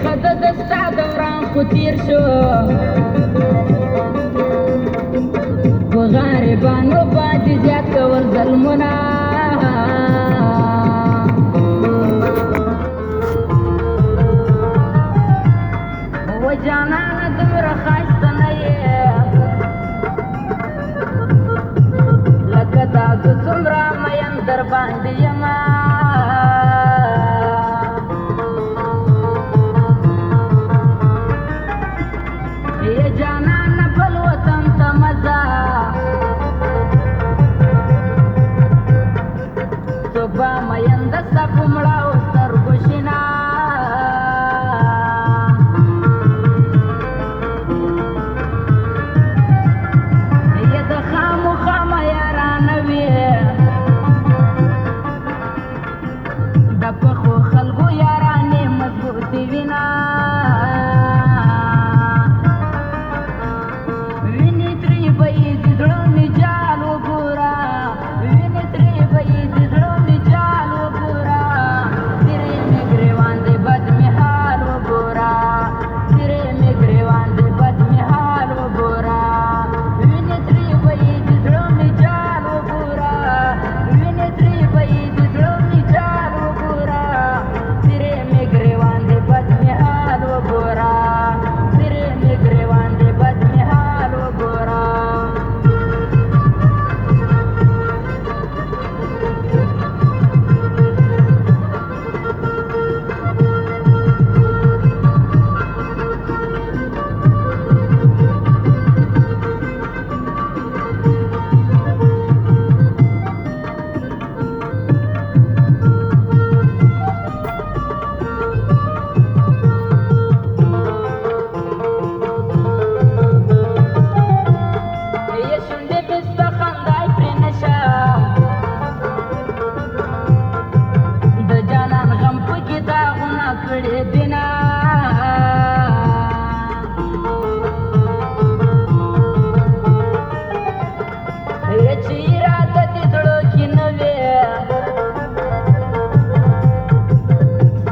خزه دستا دوران خو تیر شو په غریبانو باندې زیات کول ظلمونه و جانانه دومره ښایسته نه یې لکه دا زه څومره مین در باندې یمه صبح مین دستا پمړاو سترګو شینا یه د خامخامه یارانه وي د پخو خلکو یارانې مضبوطې وینا وینې ترې به یې د زړه مې جال وګوره وینې ترې به یې د زړه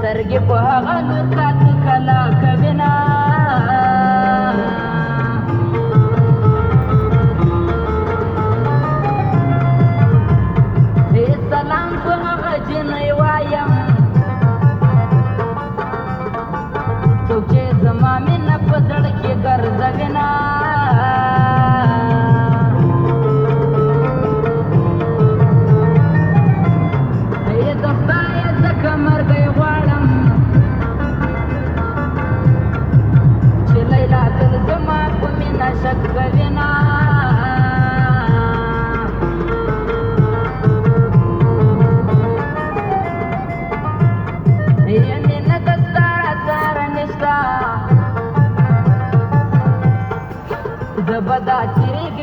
سترګې په هغه لور کاته کلا کوینه سلام په هغه جنۍ وایم څوک چې زما مینه په زړه کې ګرځوینه बदा चिरे